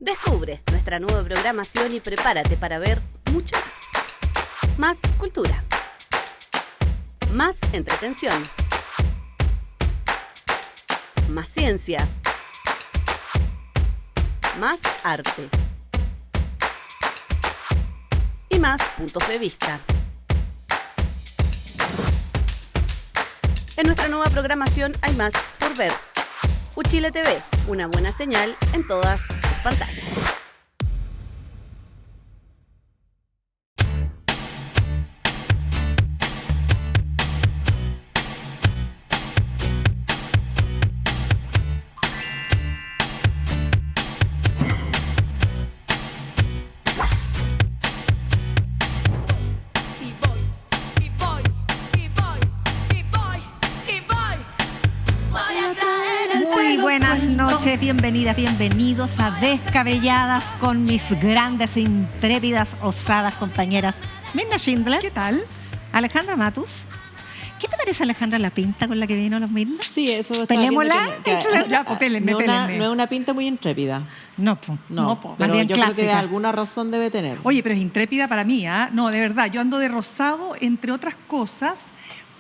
Descubre nuestra nueva programación y prepárate para ver mucho más. Más cultura. Más entretención. Más ciencia. Más arte. Y más puntos de vista. En nuestra nueva programación hay más por ver. Uchile TV, una buena señal en todas tus pantallas. Bienvenidas, bienvenidos a Descabelladas con mis grandes, intrépidas, osadas compañeras Mirna Schindler. ¿Qué tal? Alejandra Matus. ¿Qué te parece, Alejandra, la pinta con la que vino los Mirna? Sí, eso. ¿Pelémosla? Ya, pues pélenme. No es una pinta muy intrépida. No, pero bien yo clásica. creo que alguna razón debe tener. Oye, pero es intrépida para mí, ¿ah? No, de verdad, yo ando de rosado, entre otras cosas,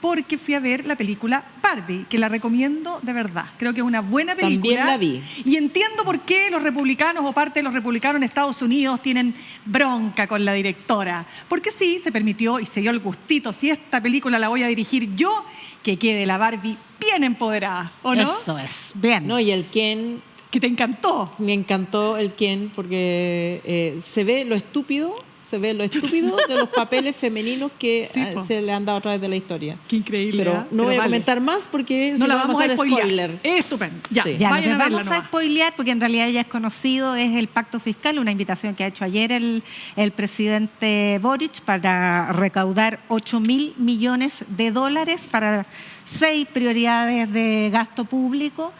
porque fui a ver la película Barbie, que la recomiendo de verdad. Creo que es una buena película. También la vi. Y entiendo por qué los republicanos o parte de los republicanos en Estados Unidos tienen bronca con la directora. Porque sí, se permitió y se dio el gustito. Si esta película la voy a dirigir yo, que quede la Barbie bien empoderada, ¿o no? Eso es, bien. No, y el Ken... Que te encantó. Me encantó el Ken porque se ve lo estúpido de los papeles femeninos que sí, se le han dado a través de la historia. Qué increíble. Pero no voy a comentar más porque no la vamos a hacer spoiler. Estupendo. Ya, sí. Ya vayan nos a verla vamos a nomás. spoilear porque en realidad ya es conocido, es el pacto fiscal, una invitación que ha hecho ayer el presidente Boric para recaudar $8.000 millones para 6 prioridades de gasto público.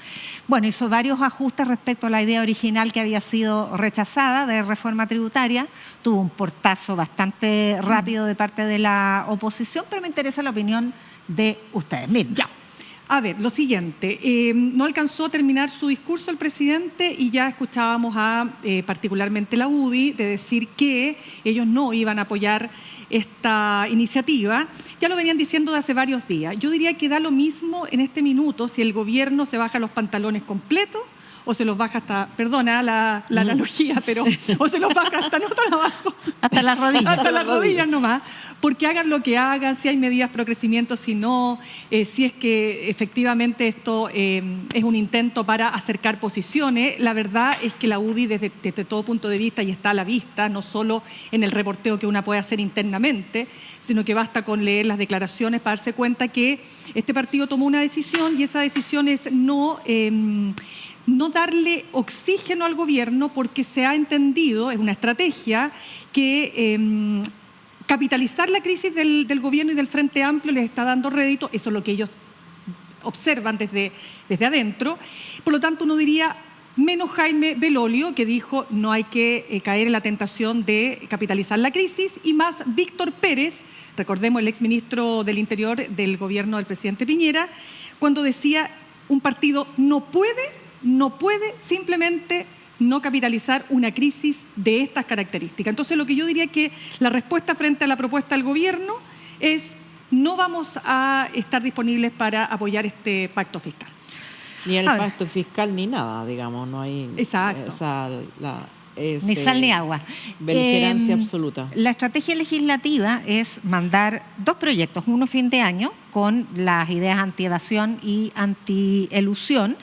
Bueno, hizo varios ajustes respecto a la idea original que había sido rechazada de reforma tributaria. Tuvo un portazo bastante rápido de parte de la oposición, pero me interesa la opinión de ustedes. Miren. Ya. A ver, lo siguiente, no alcanzó a terminar su discurso el presidente y ya escuchábamos a particularmente la UDI de decir que ellos no iban a apoyar esta iniciativa. Ya lo venían diciendo de hace varios días. Yo diría que da lo mismo en este minuto si el gobierno se baja los pantalones completos o se los baja hasta, perdona la analogía, pero o se los baja hasta no tan abajo. Hasta las rodillas. Hasta las rodillas nomás. Porque hagan lo que hagan, si hay medidas pro crecimiento, si no, si es que efectivamente esto es un intento para acercar posiciones. La verdad es que la UDI desde todo punto de vista y está a la vista, no solo en el reporteo que una puede hacer internamente, sino que basta con leer las declaraciones para darse cuenta que este partido tomó una decisión y esa decisión es no darle oxígeno al gobierno porque se ha entendido, es una estrategia, que capitalizar la crisis del gobierno y del Frente Amplio les está dando rédito, eso es lo que ellos observan desde adentro. Por lo tanto, uno diría, menos Jaime Belolio, que dijo no hay que caer en la tentación de capitalizar la crisis, y más Víctor Pérez, recordemos el exministro del Interior del gobierno del presidente Piñera, cuando decía un partido no puede simplemente no capitalizar una crisis de estas características. Entonces, lo que yo diría que la respuesta frente a la propuesta del gobierno es no vamos a estar disponibles para apoyar este pacto fiscal. Ni el pacto fiscal ni nada, digamos, no hay... Exacto. Ni sal ni agua. Beligerancia absoluta. La estrategia legislativa es mandar 2 proyectos, uno fin de año, con las ideas anti-evasión y anti-elusión,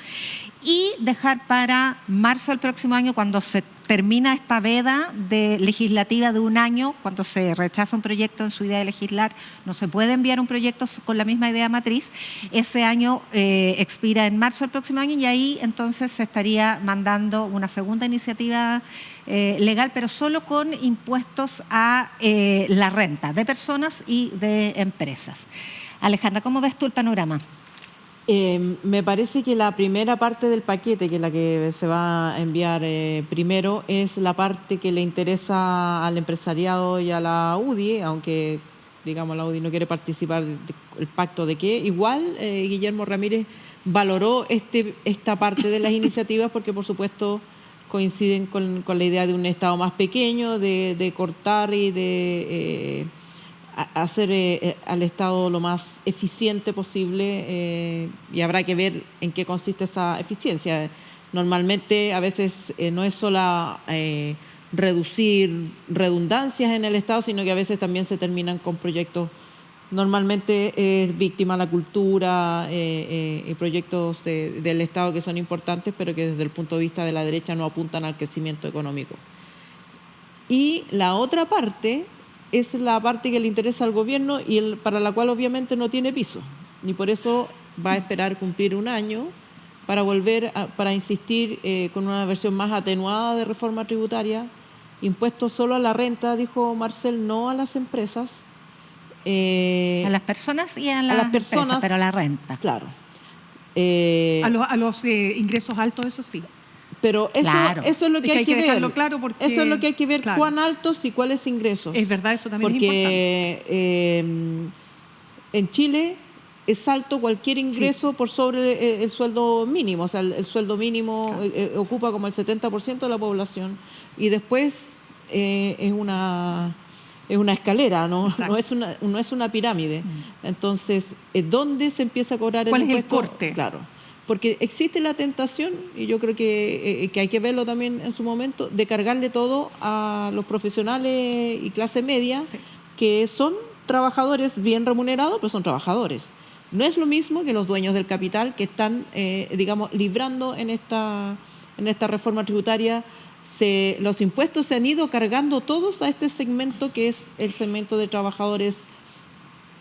y dejar para marzo del próximo año, cuando se termina esta veda legislativa de un año, cuando se rechaza un proyecto en su idea de legislar, no se puede enviar un proyecto con la misma idea matriz. Ese año expira en marzo del próximo año y ahí entonces se estaría mandando una segunda iniciativa legal, pero solo con impuestos a la renta de personas y de empresas. Alejandra, ¿cómo ves tú el panorama? Me parece que la primera parte del paquete, que es la que se va a enviar primero, es la parte que le interesa al empresariado y a la UDI, aunque digamos la UDI no quiere participar del pacto de qué. Igual Guillermo Ramírez valoró esta parte de las iniciativas porque, por supuesto, coinciden con la idea de un Estado más pequeño, de cortar y de hacer al Estado lo más eficiente posible, y habrá que ver en qué consiste esa eficiencia. Normalmente a veces no es solo reducir redundancias en el Estado, sino que a veces también se terminan con proyectos. Normalmente es víctima la cultura y proyectos del Estado que son importantes, pero que desde el punto de vista de la derecha no apuntan al crecimiento económico. Y la otra parte es la parte que le interesa al gobierno y para la cual obviamente no tiene piso. Y por eso va a esperar cumplir un año para volver para insistir con una versión más atenuada de reforma tributaria, impuestos solo a la renta, dijo Marcel, no a las empresas. A las personas y a las personas, empresas, pero a la renta. Claro. A los ingresos altos, eso sí. Pero eso, claro. Eso es lo que hay que ver. Dejarlo claro porque, eso es lo que hay que ver, claro, cuán altos y cuáles ingresos. Es verdad, eso también porque, es importante. En Chile es alto cualquier ingreso por sobre el sueldo mínimo. O sea, el sueldo mínimo ocupa como el 70% de la población. Y después es una escalera, ¿no? No es una pirámide. Entonces, ¿dónde se empieza a cobrar el impuesto? ¿Cuál es el corte? Claro. Porque existe la tentación, y yo creo que hay que verlo también en su momento, de cargarle todo a los profesionales y clase media, que son trabajadores bien remunerados, pero son trabajadores. No es lo mismo que los dueños del capital que están, librando en esta reforma tributaria. Los impuestos se han ido cargando todos a este segmento que es el segmento de trabajadores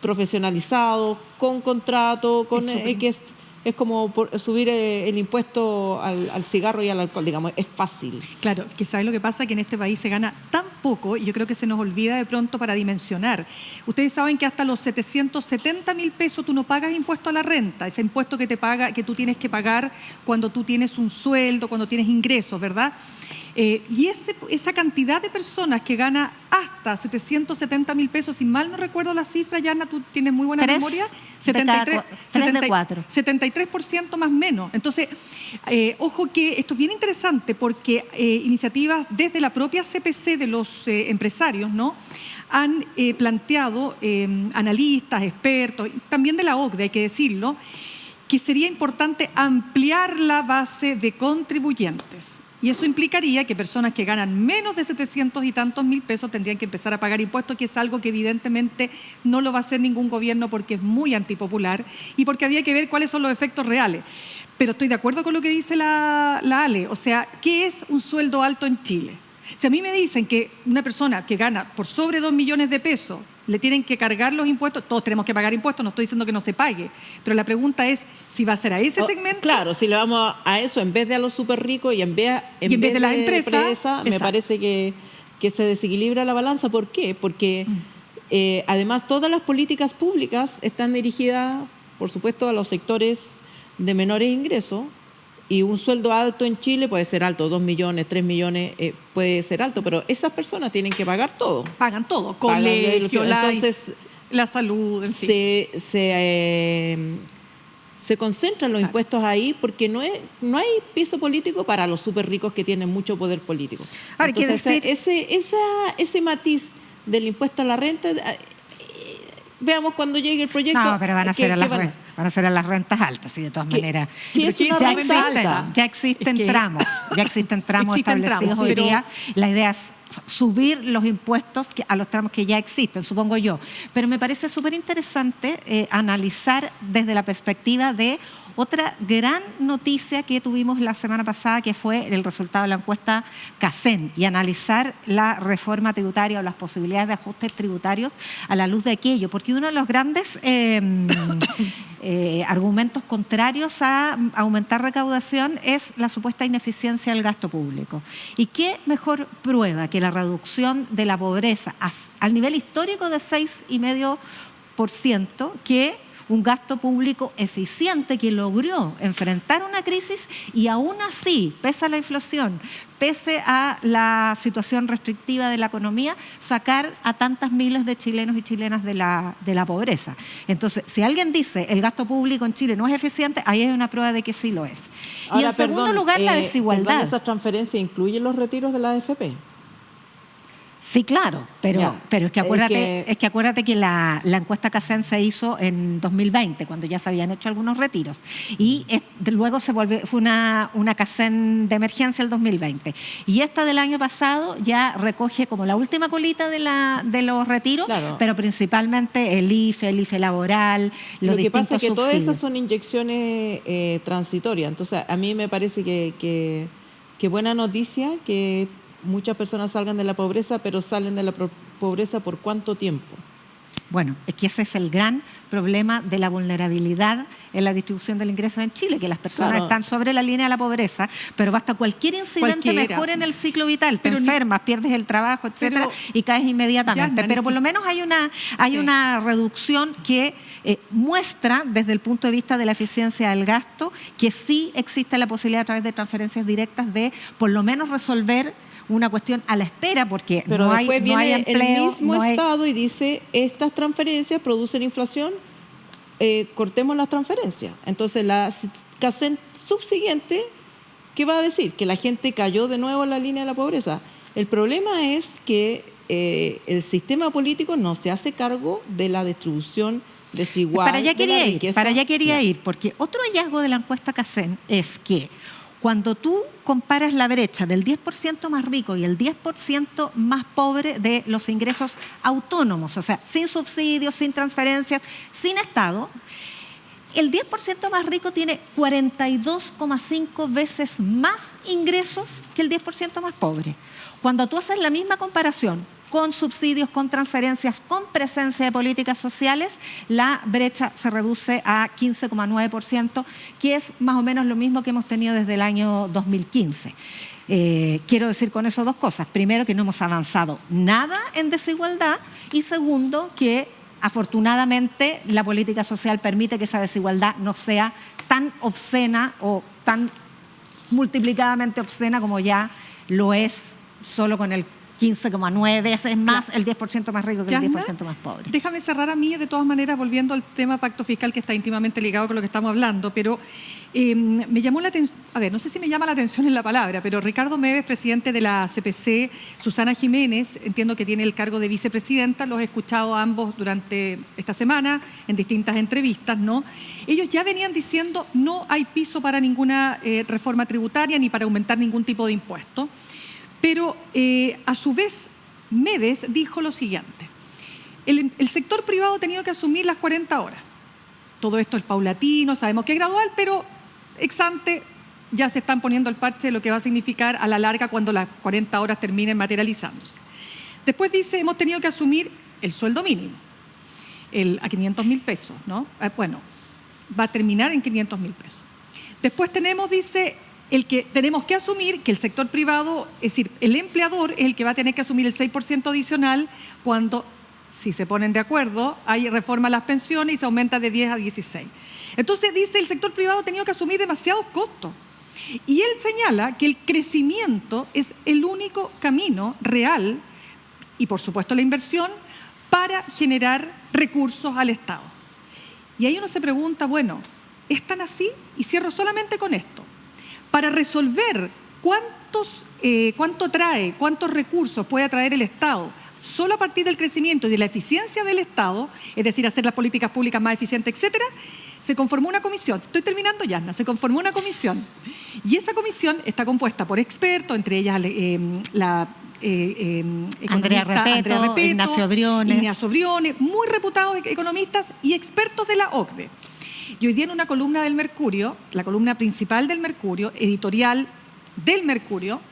profesionalizados, con contrato, que es como subir el impuesto al cigarro y al alcohol, digamos, es fácil. Claro, que ¿sabes lo que pasa? Que en este país se gana tan poco y yo creo que se nos olvida de pronto para dimensionar. Ustedes saben que hasta los 770.000 pesos tú no pagas impuesto a la renta, ese impuesto que tú tienes que pagar cuando tú tienes un sueldo, cuando tienes ingresos, ¿verdad? Y esa cantidad de personas que gana hasta 770.000 pesos, si mal no recuerdo la cifra, Yana, tú tienes muy buena memoria, 73% más o menos. Entonces, ojo que esto es bien interesante porque iniciativas desde la propia CPC de los empresarios, ¿no?, han planteado, analistas, expertos, también de la OCDE, hay que decirlo, que sería importante ampliar la base de contribuyentes. Y eso implicaría que personas que ganan menos de 700 y tantos mil pesos tendrían que empezar a pagar impuestos, que es algo que evidentemente no lo va a hacer ningún gobierno porque es muy antipopular y porque había que ver cuáles son los efectos reales. Pero estoy de acuerdo con lo que dice la Ale. O sea, ¿qué es un sueldo alto en Chile? Si a mí me dicen que una persona que gana por sobre 2 millones de pesos le tienen que cargar los impuestos, todos tenemos que pagar impuestos, no estoy diciendo que no se pague, pero la pregunta es si va a ser a ese segmento. Claro, si le vamos a eso en vez de a los súper ricos y en vez de las empresas, me parece que se desequilibra la balanza. ¿Por qué? Porque además todas las políticas públicas están dirigidas, por supuesto, a los sectores de menores ingresos. Y un sueldo alto en Chile puede ser alto, 2 millones, 3 millones, puede ser alto, pero esas personas tienen que pagar todo. Pagan todo, colegio, entonces, la salud, en fin. Se concentran los impuestos ahí porque no hay piso político para los súper ricos que tienen mucho poder político. Ahora, entonces, ese matiz del impuesto a la renta, veamos cuando llegue el proyecto. No, pero van a ser a las rentas altas, y de todas maneras. Sí, ya existen tramos establecidos hoy día. La idea es subir los impuestos a los tramos que ya existen, supongo yo. Pero me parece súper interesante analizar desde la perspectiva de otra gran noticia que tuvimos la semana pasada, que fue el resultado de la encuesta CACEN, y analizar la reforma tributaria o las posibilidades de ajustes tributarios a la luz de aquello, porque uno de los grandes argumentos contrarios a aumentar recaudación es la supuesta ineficiencia del gasto público. ¿Y qué mejor prueba que la reducción de la pobreza al nivel histórico de 6,5%, que un gasto público eficiente que logró enfrentar una crisis y aún así, pese a la inflación, pese a la situación restrictiva de la economía, sacar a tantas miles de chilenos y chilenas de la pobreza. Entonces, si alguien dice el gasto público en Chile no es eficiente, ahí hay una prueba de que sí lo es. Ahora, y en segundo lugar, la desigualdad. ¿Esas transferencias incluyen los retiros de la AFP? Sí, claro, pero es que acuérdate que la encuesta CACEN se hizo en 2020, cuando ya se habían hecho algunos retiros. Y luego fue una CACEN de emergencia el 2020. Y esta del año pasado ya recoge como la última colita de los retiros, claro, pero principalmente el IFE laboral, los distintos subsidios. Lo que pasa es que todas esas son inyecciones transitorias. Entonces, a mí me parece que buena noticia que muchas personas salgan de la pobreza, pero salen de la pobreza ¿por cuánto tiempo? Bueno, es que ese es el gran problema de la vulnerabilidad en la distribución del ingreso en Chile, que las personas están sobre la línea de la pobreza, pero basta cualquier incidente mejor en el ciclo vital, te enfermas, pierdes el trabajo, etcétera, y caes inmediatamente. Pero por lo menos hay una reducción que muestra, desde el punto de vista de la eficiencia del gasto, que sí existe la posibilidad a través de transferencias directas de por lo menos resolver una cuestión a la espera, porque pero no hay empleo. Pero después viene el mismo Estado y dice, estas transferencias producen inflación, cortemos las transferencias. Entonces, la CACEN subsiguiente, ¿qué va a decir? Que la gente cayó de nuevo en la línea de la pobreza. El problema es que el sistema político no se hace cargo de la distribución desigual para allá de la riqueza. Para allá quería ir, porque otro hallazgo de la encuesta CACEN es que cuando tú comparas la brecha del 10% más rico y el 10% más pobre de los ingresos autónomos, o sea, sin subsidios, sin transferencias, sin Estado, el 10% más rico tiene 42,5 veces más ingresos que el 10% más pobre. Cuando tú haces la misma comparación con subsidios, con transferencias, con presencia de políticas sociales, la brecha se reduce a 15,9%, que es más o menos lo mismo que hemos tenido desde el año 2015. Quiero decir con eso dos cosas. Primero, que no hemos avanzado nada en desigualdad, y segundo, que afortunadamente la política social permite que esa desigualdad no sea tan obscena o tan multiplicadamente obscena como ya lo es solo con el 15,9 veces más el 10% más rico que el 10% más pobre. Déjame cerrar a mí, de todas maneras, volviendo al tema pacto fiscal, que está íntimamente ligado con lo que estamos hablando, pero me llamó la atención, no sé si me llama la atención en la palabra, pero Ricardo Meves, presidente de la CPC, Susana Jiménez, entiendo que tiene el cargo de vicepresidenta, los he escuchado a ambos durante esta semana en distintas entrevistas, ¿no? Ellos ya venían diciendo no hay piso para ninguna reforma tributaria ni para aumentar ningún tipo de impuesto. Pero a su vez, Meves dijo lo siguiente: el sector privado ha tenido que asumir las 40 horas. Todo esto es paulatino, sabemos que es gradual, pero ex ante ya se están poniendo el parche de lo que va a significar a la larga cuando las 40 horas terminen materializándose. Después dice, hemos tenido que asumir el sueldo mínimo, a 500.000 pesos, ¿no? Bueno, va a terminar en 500.000 pesos. Después tenemos, dice, tenemos que asumir que el sector privado, es decir, el empleador es el que va a tener que asumir el 6% adicional cuando, si se ponen de acuerdo, hay reforma a las pensiones y se aumenta de 10 a 16. Entonces dice, el sector privado ha tenido que asumir demasiados costos. Y él señala que el crecimiento es el único camino real, y por supuesto la inversión, para generar recursos al Estado. Y ahí uno se pregunta, bueno, ¿es tan así? Y cierro solamente con esto. Para resolver cuántos recursos puede atraer el Estado solo a partir del crecimiento y de la eficiencia del Estado, es decir, hacer las políticas públicas más eficientes, etcétera, se conformó una comisión. Estoy terminando, Yasna. Se conformó una comisión. Y esa comisión está compuesta por expertos, entre ellas Andrea Repeto, Ignacio Briones, muy reputados economistas y expertos de la OCDE. Y hoy día en una columna del Mercurio, la columna principal del Mercurio, editorial del Mercurio,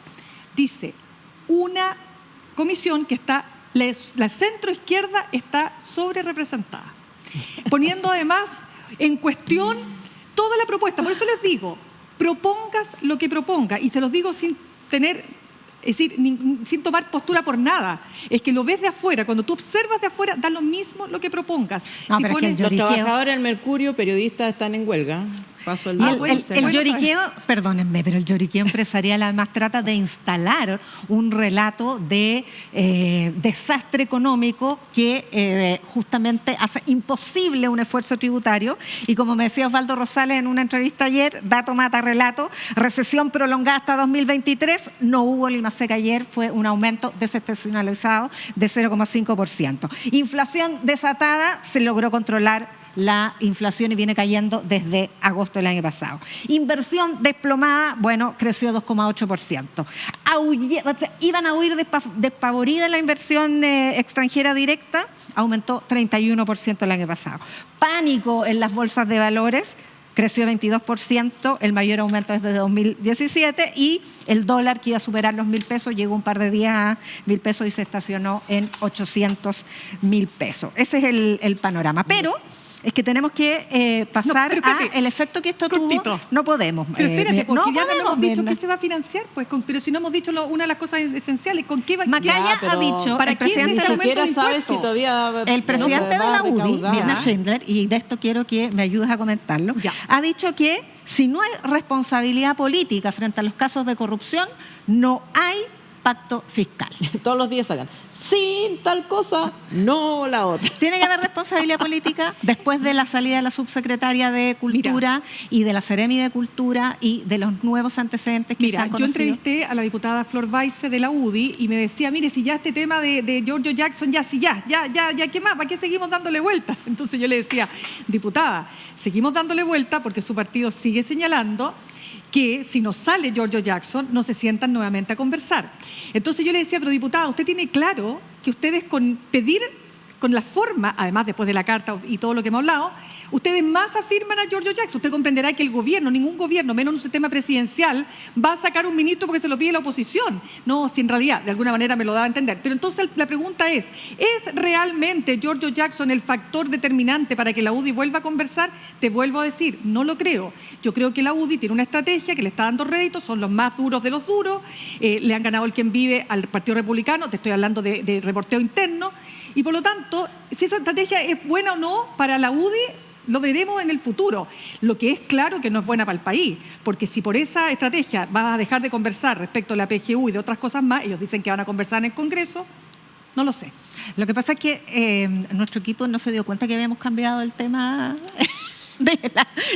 dice una comisión que la centroizquierda está sobre representada, poniendo además en cuestión toda la propuesta. Por eso les digo, propongas lo que proponga, y se los digo sin tener Es decir, sin tomar postura por nada. Es que lo ves de afuera. Cuando tú observas de afuera, da lo mismo lo que propongas. No, pero es que Los trabajadores del Mercurio, periodistas, están en huelga. Paso el dato. El lloriqueo, perdónenme, pero el lloriqueo empresarial además trata de instalar un relato de desastre económico que justamente hace imposible un esfuerzo tributario. Y como me decía Osvaldo Rosales en una entrevista ayer, dato mata relato, recesión prolongada hasta 2023, no hubo lima seca ayer, fue un aumento desestacionalizado de 0,5%. Inflación desatada, se logró controlar la inflación y viene cayendo desde agosto del año pasado. Inversión desplomada, bueno, creció 2,8%. Iban a huir despavorida la inversión extranjera directa, aumentó 31% el año pasado. Pánico en las bolsas de valores, creció 22%, el mayor aumento desde 2017, y el dólar, que iba a superar los 1.000 pesos, llegó un par de días a 1.000 pesos y se estacionó en 800.000 pesos. Ese es el panorama. Pero es que tenemos que pasar al efecto que esto tuvo. No podemos. Pero espérate, porque ya no hemos dicho Brenda. que se va a financiar, pues, pero si no hemos dicho una de las cosas esenciales, ¿con qué va a Macaya ha dicho, ¿para el qué presidente, ese Ni siquiera aumento de sabe si impuestos? todavía el presidente de la UDI, recaudar. Birna Schindler, y de esto quiero que me ayudes a comentarlo, Ya. ha dicho que si no hay responsabilidad política frente a los casos de corrupción, no hay pacto fiscal. Todos los días sacan. Sin tal cosa, no la otra. Tiene que haber responsabilidad política después de la salida de la subsecretaria de Cultura y de la Seremi de Cultura y de los nuevos antecedentes que se Mira, han yo conocido. entrevisté a la diputada Flor Baise de la UDI y me decía, mire, si ya este tema de Giorgio Jackson, ya, ¿qué más? ¿Para qué seguimos dándole vuelta? Entonces yo le decía, diputada, seguimos dándole vuelta porque su partido sigue señalando que si no sale Giorgio Jackson, no se sientan nuevamente a conversar. Entonces yo le decía, pero diputada, usted tiene claro que ustedes con pedir, con la forma, además después de la carta y todo lo que hemos hablado, ustedes más afirman a Giorgio Jackson. Usted comprenderá que el gobierno, ningún gobierno, menos un sistema presidencial, va a sacar un ministro porque se lo pide la oposición. No, si en realidad, de alguna manera me lo daba a entender. Pero entonces la pregunta ¿es realmente Giorgio Jackson el factor determinante para que la UDI vuelva a conversar? Te vuelvo a decir, no lo creo. Yo creo que la UDI tiene una estrategia que le está dando réditos, son los más duros de los duros, le han ganado el quien vive al Partido Republicano, te estoy hablando de reporteo interno, y por lo tanto, si esa estrategia es buena o no para la UDI, lo veremos en el futuro. Lo que es claro que no es buena para el país, porque si por esa estrategia vas a dejar de conversar respecto a la PGU y de otras cosas más, ellos dicen que van a conversar en el Congreso, no lo sé. Lo que pasa es que nuestro equipo no se dio cuenta que habíamos cambiado el tema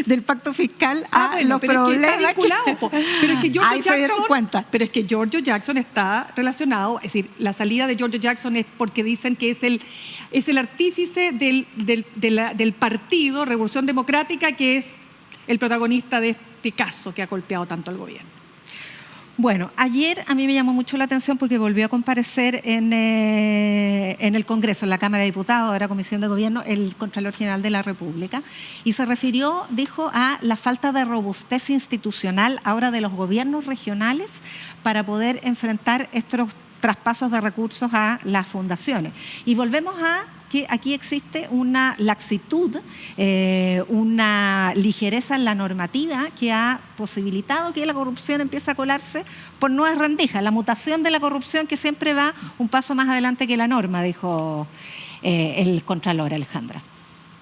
del pacto fiscal a los pero problemas. es que está vinculado, po. Pero es que Giorgio Ahí se dieron Jackson, cuenta. pero es que Giorgio Jackson está relacionado, es decir, la salida de Giorgio Jackson es porque dicen que es el artífice del partido Revolución Democrática, que es el protagonista de este caso que ha golpeado tanto al gobierno. Bueno, ayer a mí me llamó mucho la atención porque volvió a comparecer en el Congreso, en la Cámara de Diputados, ahora Comisión de Gobierno, el Contralor General de la República, y se refirió, dijo, a la falta de robustez institucional ahora de los gobiernos regionales para poder enfrentar estos traspasos de recursos a las fundaciones. Y volvemos a que aquí existe una laxitud, una ligereza en la normativa que ha posibilitado que la corrupción empiece a colarse por nuevas rendijas. La mutación de la corrupción que siempre va un paso más adelante que la norma, dijo el Contralor, Alejandra.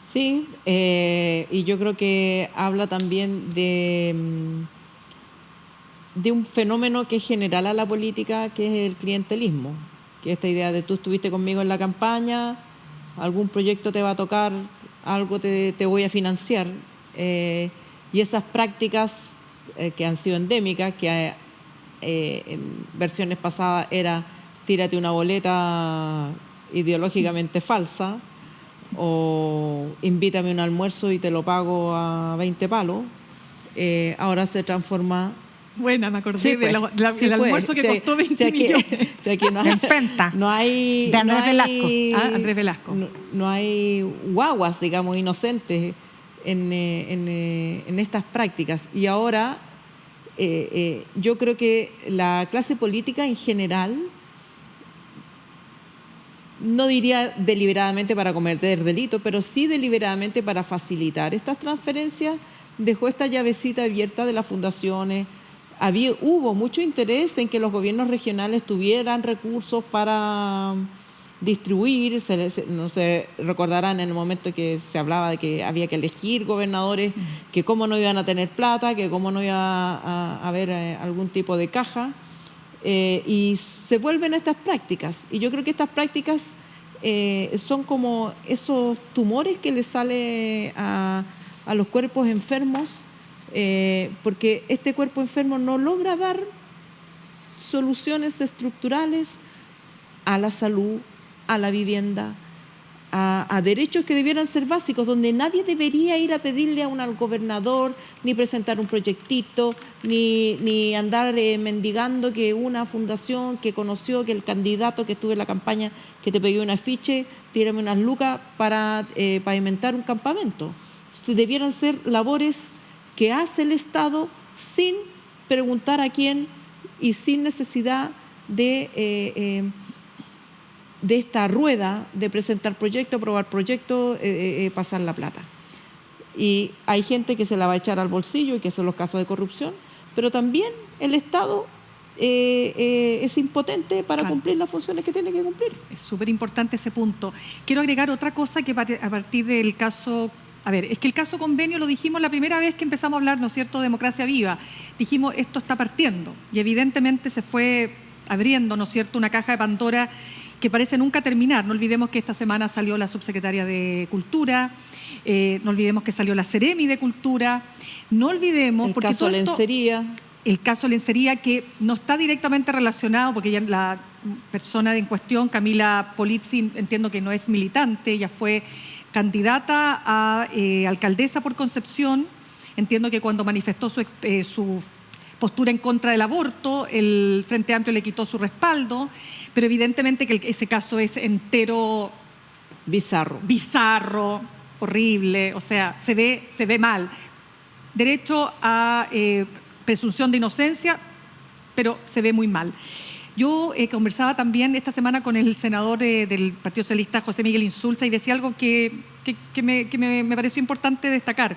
Sí, y yo creo que habla también de un fenómeno que es general a la política, que es el clientelismo, que esta idea de tú estuviste conmigo en la campaña, algún proyecto te va a tocar, algo te voy a financiar, y esas prácticas que han sido endémicas, que en versiones pasadas era tírate una boleta ideológicamente falsa, o invítame a un almuerzo y te lo pago a 20 palos, ahora se transforma. Buena, me acordé Sí, pues, del almuerzo que costó 20 millones. En Penta, no hay, de Andrés Velasco. Andrés Velasco. No hay guaguas, digamos, inocentes en estas prácticas. Y ahora yo creo que la clase política en general, no diría deliberadamente para cometer delito, pero sí deliberadamente para facilitar estas transferencias, dejó esta llavecita abierta de las fundaciones hubo mucho interés en que los gobiernos regionales tuvieran recursos para distribuir. No se recordarán en el momento que se hablaba de que había que elegir gobernadores, que cómo no iban a tener plata, que cómo no iba a haber algún tipo de caja. Y se vuelven a estas prácticas. Y yo creo que estas prácticas son como esos tumores que le sale a los cuerpos enfermos, porque este cuerpo enfermo no logra dar soluciones estructurales a la salud, a la vivienda, a derechos que debieran ser básicos, donde nadie debería ir a pedirle al gobernador, ni presentar un proyectito, ni andar mendigando que una fundación que conoció que el candidato que estuvo en la campaña, que te pegué un afiche, tírame unas lucas para pavimentar un campamento. Debieran ser labores que hace el Estado sin preguntar a quién y sin necesidad de esta rueda de presentar proyectos, aprobar proyectos, pasar la plata. Y hay gente que se la va a echar al bolsillo y que son los casos de corrupción, pero también el Estado es impotente para cumplir las funciones que tiene que cumplir. Es súper importante ese punto. Quiero agregar otra cosa que a partir del caso... A ver, es que el caso convenio lo dijimos la primera vez que empezamos a hablar, ¿no es cierto?, de democracia viva. Dijimos, esto está partiendo y evidentemente se fue abriendo, ¿no es cierto?, una caja de Pandora que parece nunca terminar. No olvidemos que esta semana salió la subsecretaria de Cultura, no olvidemos que salió la Seremi de Cultura, no olvidemos... El caso Lencería. El caso Lencería, que no está directamente relacionado, porque ya la persona en cuestión, Camila Polizzi, entiendo que no es militante, ella fue candidata a alcaldesa por Concepción. Entiendo que cuando manifestó su postura en contra del aborto, el Frente Amplio le quitó su respaldo, pero evidentemente que ese caso es entero bizarro, horrible, o sea, se ve mal. Derecho a presunción de inocencia, pero se ve muy mal. Yo conversaba también esta semana con el senador del Partido Socialista, José Miguel Insulza, y decía algo que me pareció importante destacar.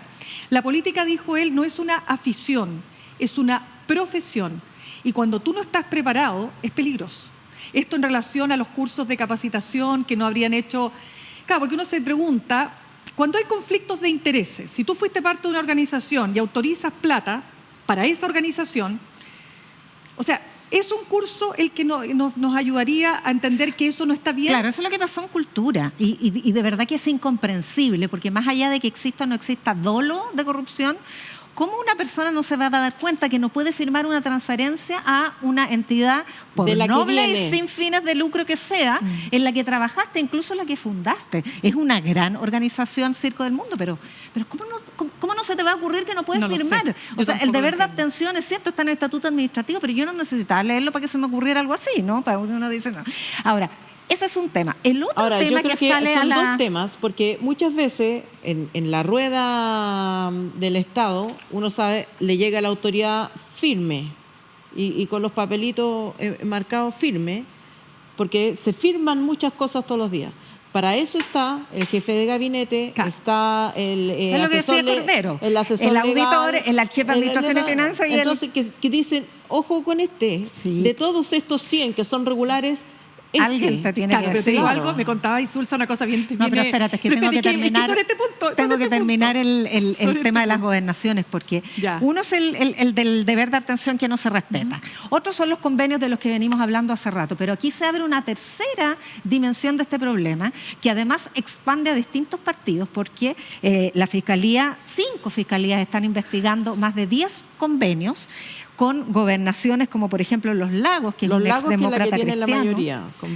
La política, dijo él, no es una afición, es una profesión. Y cuando tú no estás preparado, es peligroso. Esto en relación a los cursos de capacitación que no habrían hecho... Claro, porque uno se pregunta, cuando hay conflictos de intereses, si tú fuiste parte de una organización y autorizas plata para esa organización, o sea, es un curso el que nos ayudaría a entender que eso no está bien. Claro, eso es lo que pasó en Cultura y de verdad que es incomprensible, porque más allá de que exista o no exista dolo de corrupción, ¿cómo una persona no se va a dar cuenta que no puede firmar una transferencia a una entidad, por noble y sin fines de lucro que sea, en la que trabajaste, incluso la que fundaste? Es una gran organización, Circo del Mundo, pero ¿cómo no se te va a ocurrir que no puedes firmar? O sea, el deber de abstención es cierto, está en el estatuto administrativo, pero yo no necesitaba leerlo para que se me ocurriera algo así, ¿no? Para uno dice no. Ahora, ese es un tema. El otro tema yo creo que sale son dos temas, porque muchas veces en la rueda del Estado, uno sabe, le llega a la autoridad firme y con los papelitos marcados firme, porque se firman muchas cosas todos los días. Para eso está el jefe de gabinete, está el asesor, el asesor el auditor, legal, el jefe de administración y finanzas. Entonces, que dicen, ojo con de todos estos 100 que son regulares, alguien te tiene que decir. Pero algo, me contaba Insulza una cosa bien... No, pero espérate, es que tengo que terminar, el tema de las gobernaciones, porque uno es el del deber de abstención que no se respeta. Otros son los convenios de los que venimos hablando hace rato, pero aquí se abre una tercera dimensión de este problema, que además expande a distintos partidos, porque la Fiscalía, 5 fiscalías están investigando más de 10 convenios con gobernaciones como por ejemplo Los Lagos, que es un exdemócrata cristiano. La mayoría, con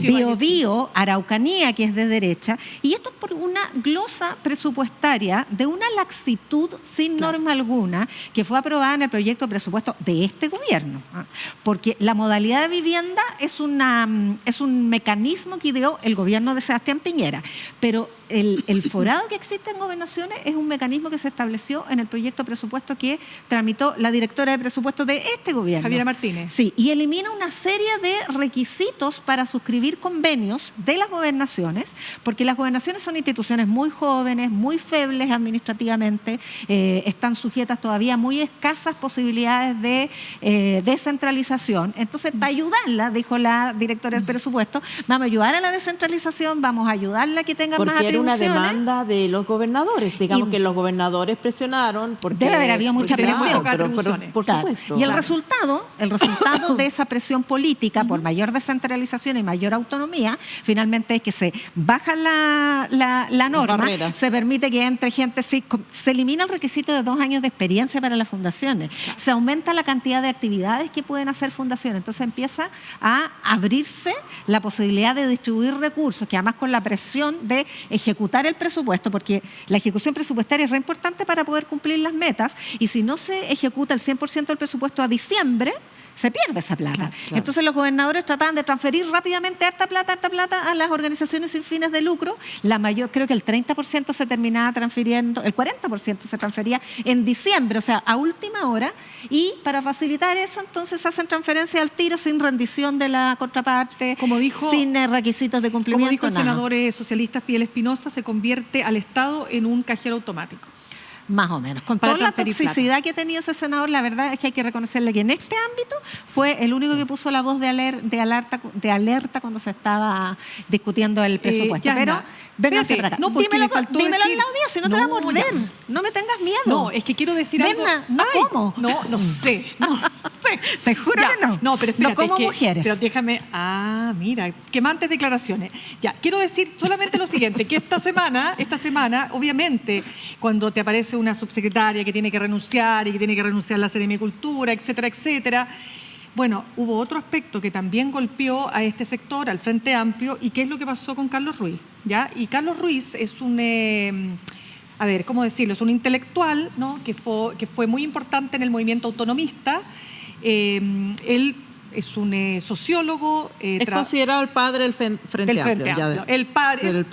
Bío Bío, Araucanía, que es de derecha, y esto por una glosa presupuestaria de una laxitud sin norma alguna que fue aprobada en el proyecto de presupuesto de este gobierno, porque la modalidad de vivienda es un mecanismo que ideó el gobierno de Sebastián Piñera, pero el forado que existe en gobernaciones es un mecanismo que se estableció en el proyecto de presupuesto que tramitó la directora de presupuesto de este gobierno. Javiera Martínez. Sí, y elimina una serie de requisitos para suscribir convenios de las gobernaciones, porque las gobernaciones son instituciones muy jóvenes, muy febles administrativamente, están sujetas todavía a muy escasas posibilidades de descentralización. Entonces, para ayudarla, dijo la directora de presupuesto, vamos a ayudar a la descentralización, vamos a ayudarla a que tengan más atribuciones. Porque era una demanda de los gobernadores, digamos que los gobernadores presionaron. Porque, debe haber habido mucha presión. Pero por supuesto. Y el resultado de esa presión política por mayor descentralización y mayor autonomía, finalmente es que se baja la norma, se permite que entre gente, se elimina el requisito de 2 años de experiencia para las fundaciones, se aumenta la cantidad de actividades que pueden hacer fundaciones, entonces empieza a abrirse la posibilidad de distribuir recursos, que además con la presión de ejecutar el presupuesto, porque la ejecución presupuestaria es re importante para poder cumplir las metas, y si no se ejecuta el 100% del presupuesto a diciembre, se pierde esa plata. Claro. Entonces los gobernadores trataban de transferir rápidamente harta plata a las organizaciones sin fines de lucro. La mayor, creo que el 30% se terminaba transfiriendo, el 40% se transfería en diciembre, o sea, a última hora, y para facilitar eso entonces hacen transferencias al tiro sin rendición de la contraparte, sin requisitos de cumplimiento. Como dijo el senador socialista Fidel Espinosa, se convierte al Estado en un cajero automático. Más o menos. Con toda la toxicidad que ha tenido ese senador, la verdad es que hay que reconocerle que en este ámbito fue el único que puso la voz de alerta cuando se estaba discutiendo el presupuesto. Pero véngase para acá. No, dímelo al lado mío, si no te va a morder. No me tengas miedo. No, es que quiero decir algo. ¿Cómo? No sé. Te juro que no. No, pero espérate. No como mujeres. Pero déjame. Mira, quemantes declaraciones. Ya, quiero decir solamente lo siguiente, que esta semana, obviamente, cuando te aparece una subsecretaria que tiene que renunciar y que tiene que renunciar a la Seremi de Cultura, etcétera, etcétera. Bueno, hubo otro aspecto que también golpeó a este sector, al Frente Amplio, y qué es lo que pasó con Carlos Ruiz, ¿ya? Y Carlos Ruiz es un, ¿cómo decirlo? Es un intelectual, ¿no? que fue muy importante en el movimiento autonomista. Él es un sociólogo. Es considerado el padre del Frente Amplio. El padre del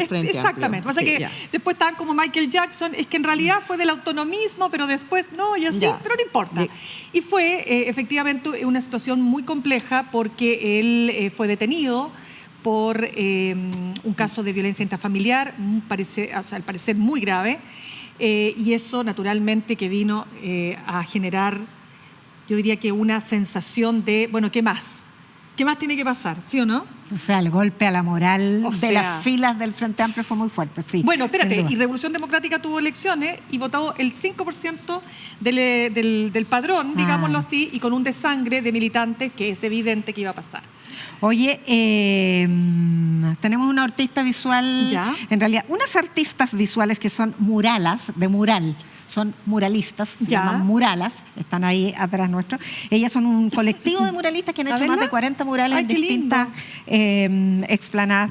Frente Amplio. Exactamente. Pasa que después estaban como Michael Jackson, es que en realidad fue del autonomismo, pero después no, y así, pero no importa. Y fue efectivamente una situación muy compleja porque él fue detenido por un caso de violencia intrafamiliar, al parecer muy grave, y eso naturalmente que vino a generar, yo diría que una sensación de, bueno, ¿qué más? ¿Qué más tiene que pasar? ¿Sí o no? O sea, el golpe a la moral de las filas del Frente Amplio fue muy fuerte, sí. Bueno, espérate, y Revolución Democrática tuvo elecciones y votó el 5% del padrón, digámoslo así, y con un desangre de militantes que es evidente que iba a pasar. Oye, tenemos una artista visual, en realidad, unas artistas visuales que son de mural. Son muralistas, se llaman muralas, están ahí atrás nuestro. Ellas son un colectivo de muralistas que han hecho más de 40 murales en distintas explanadas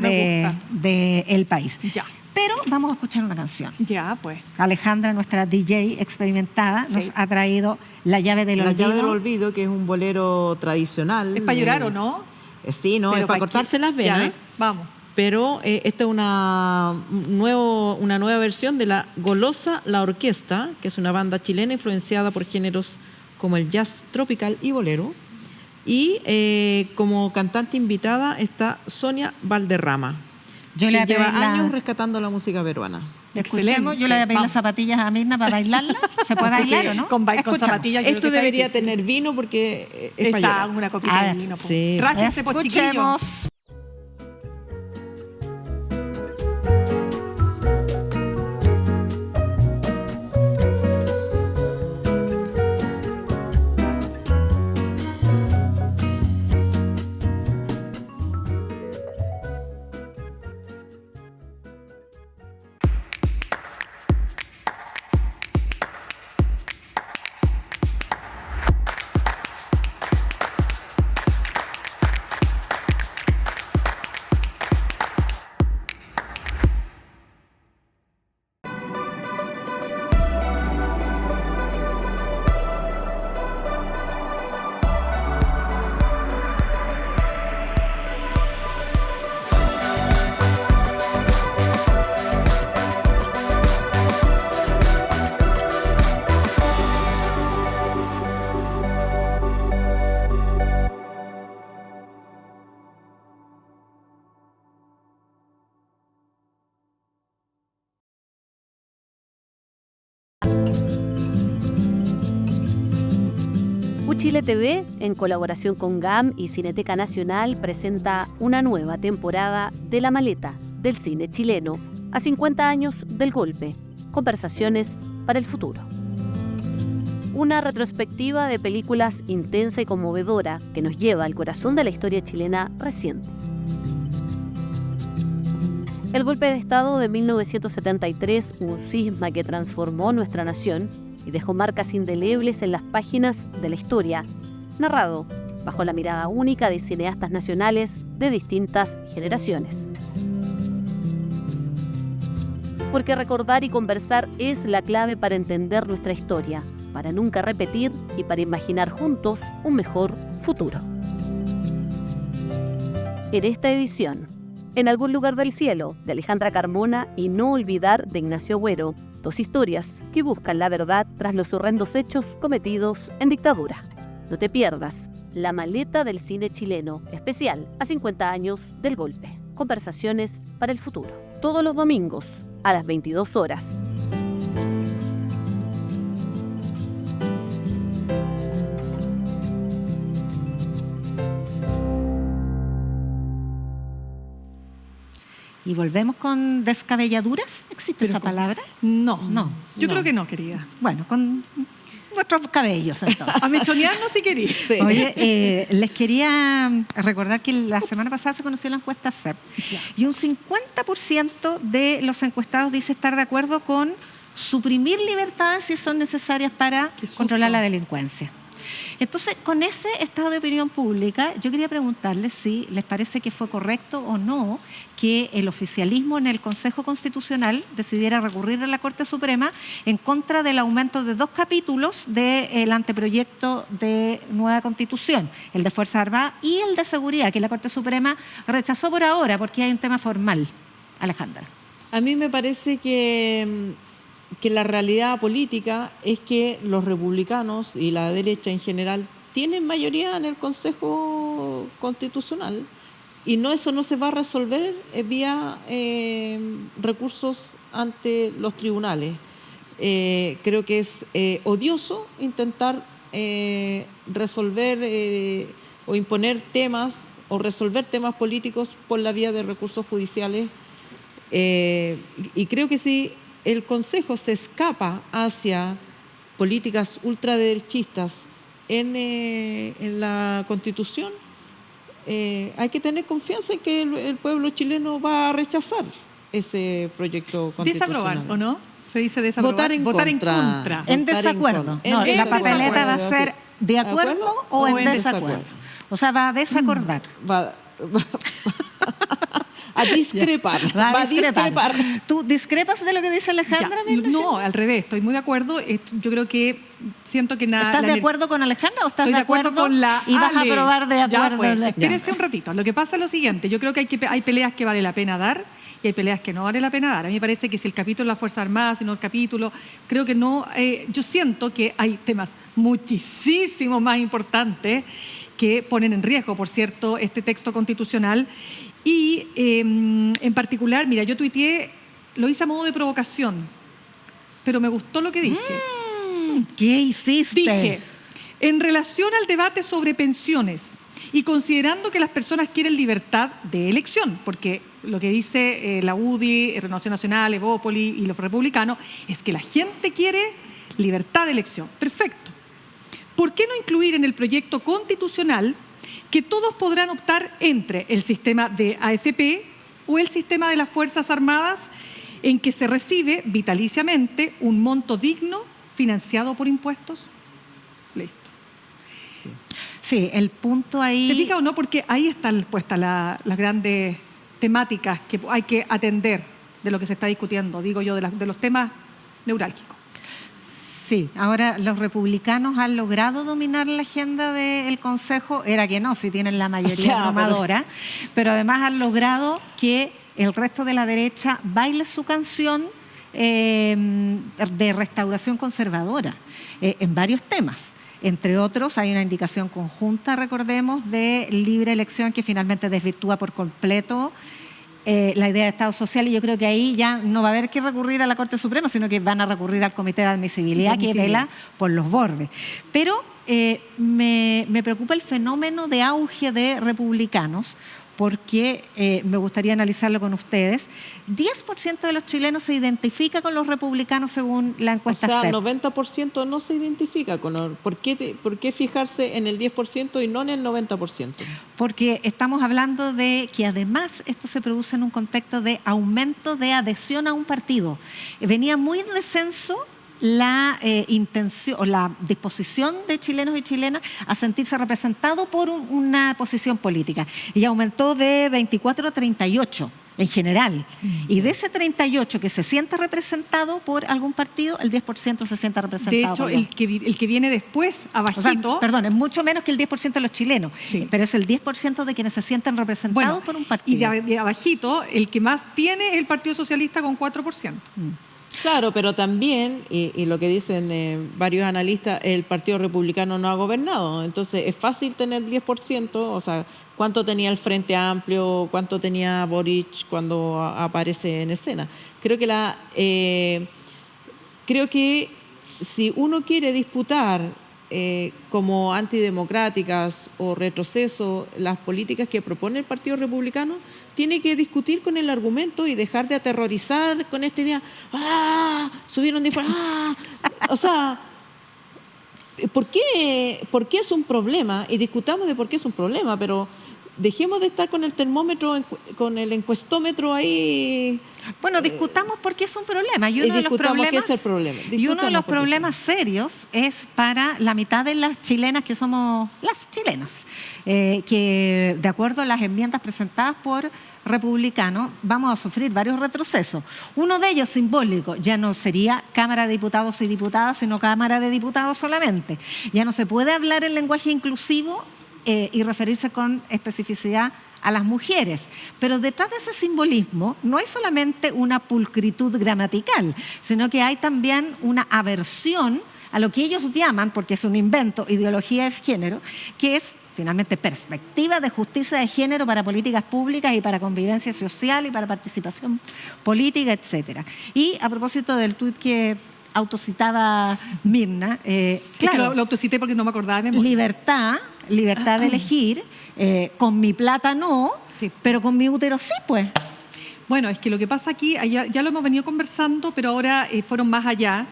del país. Ya. Pero vamos a escuchar una canción. Ya, pues. Alejandra, nuestra DJ experimentada, nos ha traído La llave del olvido. La llave del olvido, que es un bolero tradicional. ¿Es para llorar o no? Sí, no, es para cortarse las venas. Vamos. Pero esta es una nueva versión de La Golosa La Orquesta, que es una banda chilena influenciada por géneros como el jazz tropical y bolero. Y como cantante invitada está Sonia Valderrama, que lleva años rescatando la música peruana. Escuchemos, yo le voy a pedir las zapatillas a Mirna para bailarla. ¿Se puede bailar o no? Con zapatillas. Esto debería tener vino porque es para llorar. Una copita de vino. Sí. Ráquense, pues, chiquillos. Chile TV, en colaboración con GAM y Cineteca Nacional, presenta una nueva temporada de La Maleta del cine chileno a 50 años del golpe. Conversaciones para el futuro. Una retrospectiva de películas intensa y conmovedora que nos lleva al corazón de la historia chilena reciente. El golpe de Estado de 1973, un cisma que transformó nuestra nación y dejó marcas indelebles en las páginas de la historia, narrado bajo la mirada única de cineastas nacionales de distintas generaciones. Porque recordar y conversar es la clave para entender nuestra historia, para nunca repetir y para imaginar juntos un mejor futuro. En esta edición, En algún lugar del cielo, de Alejandra Carmona y No olvidar, de Ignacio Agüero, dos historias que buscan la verdad tras los horrendos hechos cometidos en dictadura. No te pierdas La Maleta del cine chileno, especial a 50 años del golpe. Conversaciones para el futuro. Todos los domingos a las 22 horas. Y volvemos con descabelladuras. ¿Existe esa palabra? No. Yo No. creo que no, querida. Bueno, con nuestros cabellos, entonces. A mechonearnos si quería. Sí. Oye, les quería recordar que la semana pasada se conoció la encuesta CEP. Y un 50% de los encuestados dice estar de acuerdo con suprimir libertades si son necesarias para Qué susto. controlar la delincuencia. Entonces, con ese estado de opinión pública, yo quería preguntarles si les parece que fue correcto o no que el oficialismo en el Consejo Constitucional decidiera recurrir a la Corte Suprema en contra del aumento de 2 capítulos del anteproyecto de nueva Constitución, el de Fuerzas Armadas y el de Seguridad, que la Corte Suprema rechazó por ahora porque hay un tema formal. Alejandra. A mí me parece que la realidad política es que los republicanos y la derecha en general tienen mayoría en el Consejo Constitucional y eso no se va a resolver vía recursos ante los tribunales. Creo que es odioso intentar resolver o imponer temas o resolver temas políticos por la vía de recursos judiciales y creo que si el Consejo se escapa hacia políticas ultraderechistas en la Constitución, hay que tener confianza en que el pueblo chileno va a rechazar ese proyecto constitucional. Desaprobar, ¿o no? Se dice desaprobar. Votar en contra. En Votar en desacuerdo. contra. No, En la papeleta desacuerdo, va a ser sí. de acuerdo o en desacuerdo. O sea, va a desacordar. Va a discrepar. Va a discrepar. ¿Tú discrepas de lo que dice Alejandra? Ya, no, al revés, estoy muy de acuerdo. Yo creo que siento que nada. ¿Estás de acuerdo con Alejandra o estás Estoy de acuerdo con la y vas a Ale. aprobar de Ya, acuerdo? pues, Ya. espérese un ratito. Lo que pasa es lo siguiente. Yo creo que hay peleas que vale la pena dar y hay peleas que no vale la pena dar. A mí me parece que si el capítulo de las Fuerzas Armadas, si no el capítulo, creo que no. Yo siento que hay temas muchísimo más importantes que ponen en riesgo, por cierto, este texto constitucional. Y en particular, mira, yo tuiteé, lo hice a modo de provocación, pero me gustó lo que dije. ¿Qué hiciste? Dije, en relación al debate sobre pensiones y considerando que las personas quieren libertad de elección, porque lo que dice la UDI, Renovación Nacional, Evópoli y los republicanos es que la gente quiere libertad de elección. Perfecto. ¿Por qué no incluir en el proyecto constitucional que todos podrán optar entre el sistema de AFP o el sistema de las Fuerzas Armadas en que se recibe vitaliciamente un monto digno financiado por impuestos? Listo. Sí, el punto ahí... ¿Te fijas o no? Porque ahí están puestas las grandes temáticas que hay que atender de lo que se está discutiendo, digo yo, de los temas neurálgicos. Sí, ahora los republicanos han logrado dominar la agenda del Consejo, era que no, si tienen la mayoría abrumadora, pero además han logrado que el resto de la derecha baile su canción de restauración conservadora en varios temas. Entre otros, hay una indicación conjunta, recordemos, de libre elección que finalmente desvirtúa por completo la idea de Estado social, y yo creo que ahí ya no va a haber que recurrir a la Corte Suprema, sino que van a recurrir al Comité de Admisibilidad que vela por los bordes. Pero me preocupa el fenómeno de auge de republicanos, porque me gustaría analizarlo con ustedes. 10% de los chilenos se identifica con los republicanos según la encuesta O sea, CEP. 90% no se identifica con... ¿Por qué fijarse en el 10% y no en el 90%? Porque estamos hablando de que además esto se produce en un contexto de aumento de adhesión a un partido. Venía muy en descenso la intención o la disposición de chilenos y chilenas a sentirse representados por una posición política, y aumentó de 24 a 38 en general. Y de ese 38 que se siente representado por algún partido, el 10% se siente representado. De hecho, por el que viene después, o sea, abajito... perdón, es mucho menos que el 10% de los chilenos, Sí. pero es el 10% de quienes se sienten representados por un y partido. de abajito, el que más tiene es el Partido Socialista con 4%. Claro, pero también, y lo que dicen varios analistas, el Partido Republicano no ha gobernado. Entonces, es fácil tener 10%, o sea, ¿cuánto tenía el Frente Amplio? ¿Cuánto tenía Boric cuando aparece en escena? Creo que si uno quiere disputar como antidemocráticas o retroceso las políticas que propone el Partido Republicano, tiene que discutir con el argumento y dejar de aterrorizar con esta idea. ¡Ah! Subieron de ¡ah! O sea, ¿por qué es un problema? Y discutamos de por qué es un problema, pero dejemos de estar con el termómetro, con el encuestómetro ahí. Bueno, discutamos por qué es un problema. Y Y uno de los discutamos qué problemas, es el problema. y uno de Discutamos los por qué problemas serios es para la mitad de las chilenas que somos las chilenas, que de acuerdo a las enmiendas presentadas por republicanos vamos a sufrir varios retrocesos. Uno de ellos simbólico, ya no sería Cámara de Diputados y Diputadas, sino Cámara de Diputados solamente. Ya no se puede hablar en lenguaje inclusivo y referirse con especificidad a las mujeres. Pero detrás de ese simbolismo no hay solamente una pulcritud gramatical, sino que hay también una aversión a lo que ellos llaman, porque es un invento, ideología de género, que es finalmente perspectiva de justicia de género para políticas públicas y para convivencia social y para participación política, etc. Y a propósito del tuit que autocitaba Mirna, Es que lo autocité porque no me acordaba de memoria. libertad de elegir, con mi plata no, Sí. pero con mi útero sí, pues. Bueno, es que lo que pasa aquí, ya lo hemos venido conversando, pero ahora fueron más allá.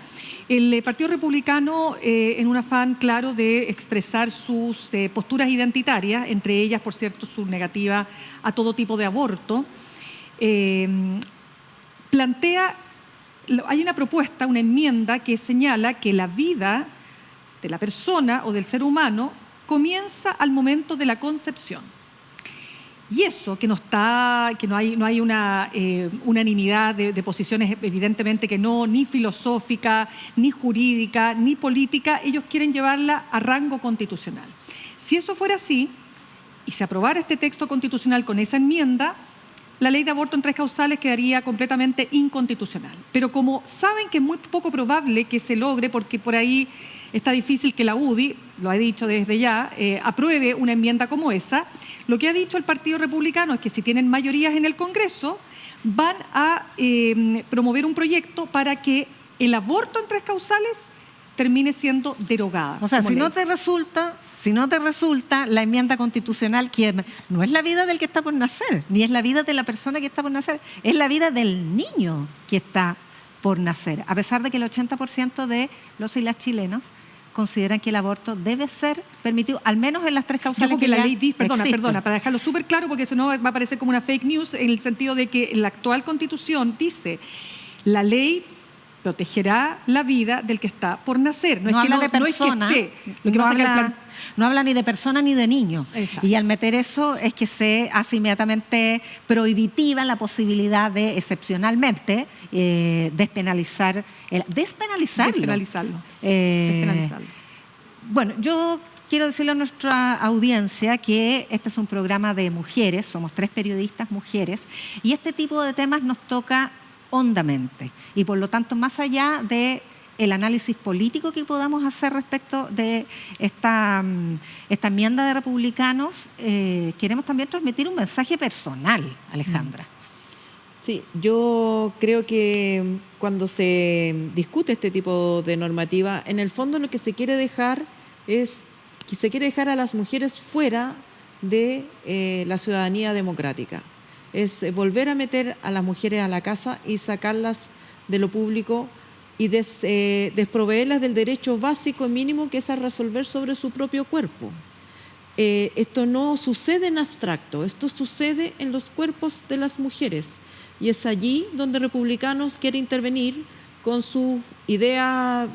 El Partido Republicano, en un afán claro de expresar sus posturas identitarias, entre ellas, por cierto, su negativa a todo tipo de aborto, plantea, hay una propuesta, una enmienda que señala que la vida de la persona o del ser humano comienza al momento de la concepción. Y eso, que no hay una unanimidad de posiciones, evidentemente que no, ni filosófica, ni jurídica, ni política, ellos quieren llevarla a rango constitucional. Si eso fuera así, y se aprobara este texto constitucional con esa enmienda, la ley de aborto en 3 causales quedaría completamente inconstitucional. Pero como saben que es muy poco probable que se logre, porque por ahí está difícil que la UDI, lo he dicho desde ya, apruebe una enmienda como esa, lo que ha dicho el Partido Republicano es que si tienen mayorías en el Congreso, van a promover un proyecto para que el aborto en 3 causales termine siendo derogada. O sea, como si ley. no te resulta la enmienda constitucional, que no es la vida del que está por nacer, ni es la vida de la persona que está por nacer, es la vida del niño que está por nacer. A pesar de que el 80% de los y las chilenos consideran que el aborto debe ser permitido, al menos en las 3 causales que la ya ley dice, perdona, existen. para dejarlo súper claro, porque si no va a parecer como una fake news, en el sentido de que la actual Constitución dice, la ley protegerá la vida del que está por nacer. No habla de persona, no es que esté. Lo que pasa es que el plan- no habla ni de persona ni de niño. Exacto. Y al meter eso es que se hace inmediatamente prohibitiva la posibilidad de, excepcionalmente, despenalizarlo. Despenalizarlo. Bueno, yo quiero decirle a nuestra audiencia que este es un programa de mujeres, somos 3 periodistas mujeres, y este tipo de temas nos toca hondamente. Y por lo tanto, más allá de el análisis político que podamos hacer respecto de esta enmienda de republicanos, queremos también transmitir un mensaje personal, Alejandra. Sí, yo creo que cuando se discute este tipo de normativa, en el fondo lo que se quiere dejar es que se quiere dejar a las mujeres fuera de la ciudadanía democrática. Es volver a meter a las mujeres a la casa y sacarlas de lo público y desproveerlas del derecho básico y mínimo, que es a resolver sobre su propio cuerpo. Esto no sucede en abstracto, esto sucede en los cuerpos de las mujeres, y es allí donde Republicanos quiere intervenir con su idea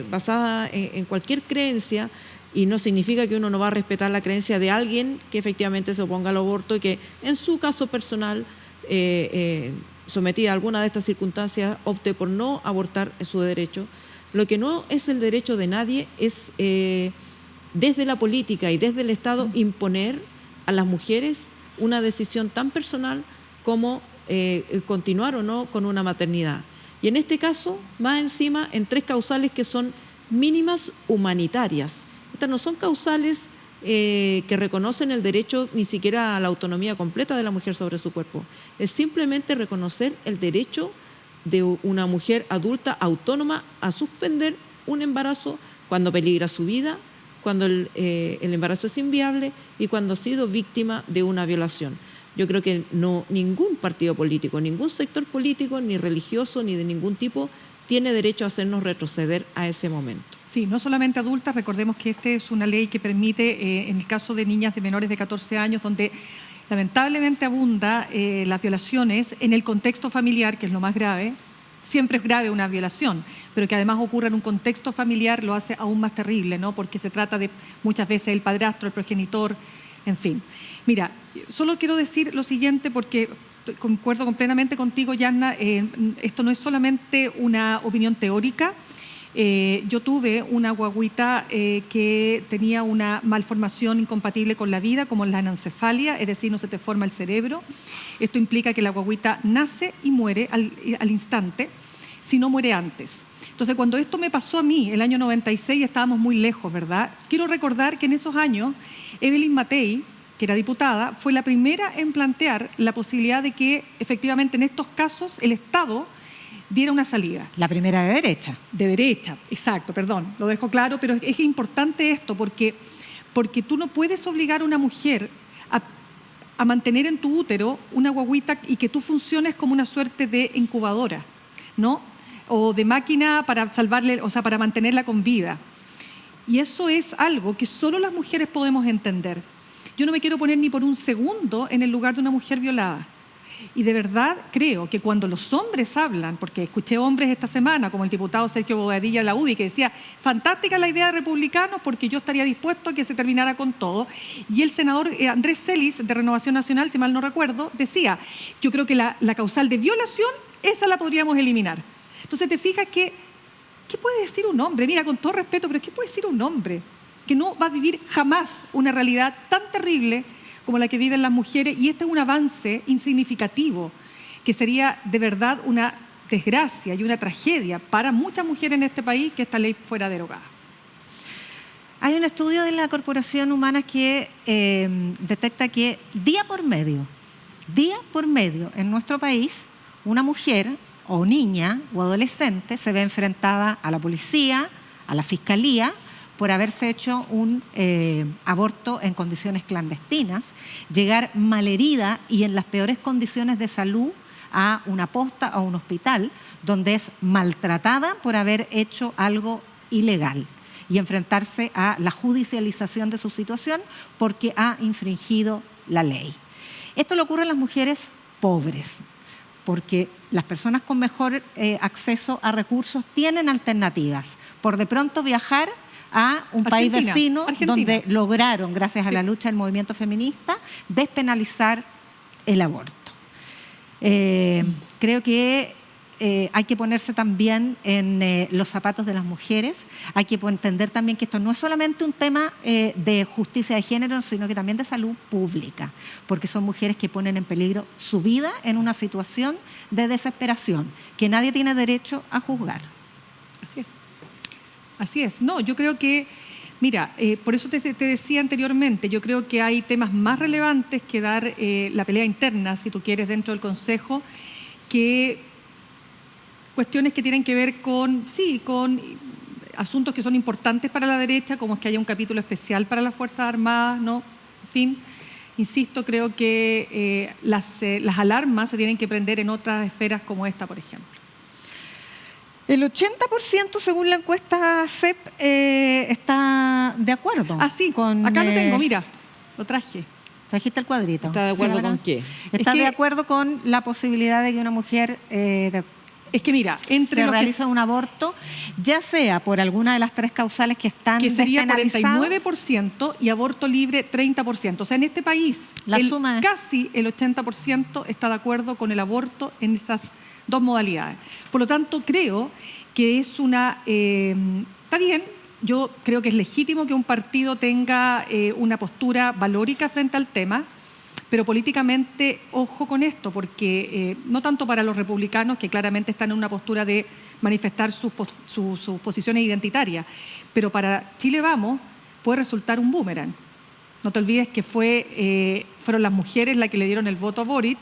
basada en cualquier creencia, y no significa que uno no va a respetar la creencia de alguien que efectivamente se oponga al aborto y que en su caso personal, sometida a alguna de estas circunstancias, opte por no abortar su derecho. Lo que no es el derecho de nadie es desde la política y desde el Estado imponer a las mujeres una decisión tan personal como continuar o no con una maternidad. Y en este caso, más encima, en 3 causales que son mínimas humanitarias. Estas no son causales que reconocen el derecho ni siquiera a la autonomía completa de la mujer sobre su cuerpo. Es simplemente reconocer el derecho de una mujer adulta autónoma a suspender un embarazo cuando peligra su vida, cuando el embarazo es inviable y cuando ha sido víctima de una violación. Yo creo que ningún partido político, ningún sector político, ni religioso, ni de ningún tipo, tiene derecho a hacernos retroceder a ese momento. Sí, no solamente adultas, recordemos que esta es una ley que permite, en el caso de niñas de menores de 14 años, donde lamentablemente abunda las violaciones en el contexto familiar, que es lo más grave. Siempre es grave una violación, pero que además ocurra en un contexto familiar lo hace aún más terrible, ¿no? Porque se trata de muchas veces el padrastro, el progenitor, en fin. Mira, solo quiero decir lo siguiente porque concuerdo completamente contigo, Yanna, esto no es solamente una opinión teórica. Yo tuve una guagüita que tenía una malformación incompatible con la vida, como la anencefalia, es decir, no se te forma el cerebro. Esto implica que la guagüita nace y muere al instante, si no muere antes. Entonces, cuando esto me pasó a mí, el año 96, estábamos muy lejos, ¿verdad? Quiero recordar que en esos años, Evelyn Matei, que era diputada, fue la primera en plantear la posibilidad de que, efectivamente, en estos casos, el Estado diera una salida. La primera de derecha. De derecha, exacto, perdón, lo dejo claro, pero es importante esto porque tú no puedes obligar a una mujer a mantener en tu útero una guagüita y que tú funciones como una suerte de incubadora, ¿no? O de máquina para salvarle, o sea, para mantenerla con vida. Y eso es algo que solo las mujeres podemos entender. Yo no me quiero poner ni por un segundo en el lugar de una mujer violada. Y de verdad creo que cuando los hombres hablan, porque escuché hombres esta semana, como el diputado Sergio Bobadilla de la UDI, que decía, fantástica la idea de republicanos porque yo estaría dispuesto a que se terminara con todo. Y el senador Andrés Celis, de Renovación Nacional, si mal no recuerdo, decía, yo creo que la causal de violación, esa la podríamos eliminar. Entonces te fijas que, ¿qué puede decir un hombre? Mira, con todo respeto, pero ¿qué puede decir un hombre que no va a vivir jamás una realidad tan terrible como la que viven las mujeres? Y este es un avance insignificativo, que sería de verdad una desgracia y una tragedia para muchas mujeres en este país que esta ley fuera derogada. Hay un estudio de la Corporación Humanas que detecta que día por medio, en nuestro país, una mujer o niña o adolescente se ve enfrentada a la policía, a la fiscalía, por haberse hecho un aborto en condiciones clandestinas, llegar malherida y en las peores condiciones de salud a una posta o a un hospital, donde es maltratada por haber hecho algo ilegal y enfrentarse a la judicialización de su situación porque ha infringido la ley. Esto le ocurre a las mujeres pobres, porque las personas con mejor acceso a recursos tienen alternativas. Por de pronto viajar a un país vecino donde lograron, gracias a la lucha del movimiento feminista, despenalizar el aborto. Creo que hay que ponerse también en los zapatos de las mujeres, hay que entender también que esto no es solamente un tema de justicia de género, sino que también de salud pública, porque son mujeres que ponen en peligro su vida en una situación de desesperación, que nadie tiene derecho a juzgar. Así es. Así es. No, yo creo que, mira, por eso te decía anteriormente, yo creo que hay temas más relevantes que dar la pelea interna, si tú quieres, dentro del Consejo, que cuestiones que tienen que ver con asuntos que son importantes para la derecha, como es que haya un capítulo especial para las Fuerzas Armadas, ¿no? En fin, insisto, creo que las alarmas se tienen que prender en otras esferas como esta, por ejemplo. El 80%, según la encuesta CEP, está de acuerdo. Ah, sí, acá lo tengo, mira, lo traje. Trajiste el cuadrito. ¿Está de acuerdo con qué? Está de acuerdo con la posibilidad de que una mujer es que mira, se realiza un aborto, ya sea por alguna de las 3 causales que están sería despenalizadas. 49% y aborto libre 30%. O sea, en este país casi el 80% está de acuerdo con el aborto en estas 2 modalidades. Por lo tanto, creo que es está bien, yo creo que es legítimo que un partido tenga una postura valórica frente al tema, pero políticamente, ojo con esto, porque no tanto para los republicanos, que claramente están en una postura de manifestar sus posiciones identitarias, pero para Chile Vamos puede resultar un boomerang. No te olvides que fueron las mujeres las que le dieron el voto a Boric,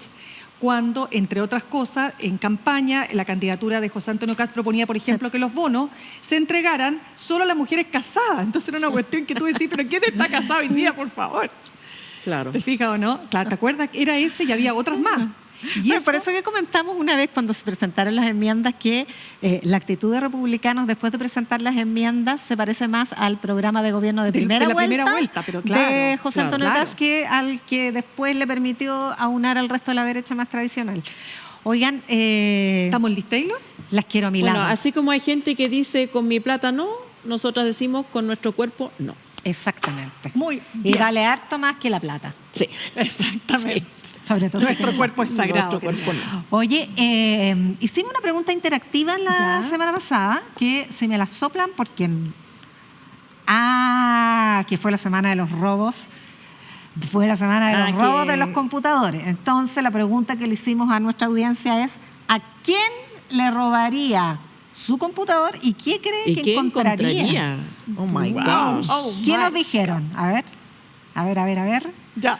cuando, entre otras cosas, en campaña, la candidatura de José Antonio Kast proponía, por ejemplo, que los bonos se entregaran solo a las mujeres casadas. Entonces era una cuestión que tú decís, pero ¿quién está casado hoy día, por favor? Claro. ¿Te fijas o no? Claro, ¿te acuerdas? Era ese y había otras más. Y por eso que comentamos una vez cuando se presentaron las enmiendas que la actitud de republicanos después de presentar las enmiendas se parece más al programa de gobierno de primera vuelta pero claro, de José Antonio Kast que al que después le permitió aunar al resto de la derecha más tradicional. Oigan, ¿estamos listos, Taylor? Las quiero a mi lado. Bueno, así como hay gente que dice con mi plata no, nosotras decimos con nuestro cuerpo no. Exactamente. Muy bien. Y vale harto más que la plata. Sí, exactamente. Sí. Sobre todo nuestro cuerpo es sagrado. Nuestro cuerpo no. Oye, hicimos una pregunta interactiva la semana pasada que se me la soplan porque que fue la semana de los robos. Fue la semana de los robos de los computadores. Entonces la pregunta que le hicimos a nuestra audiencia es ¿a quién le robaría su computador y qué cree que encontraría? Oh my gosh. ¿Qué nos dijeron? A ver. Ya.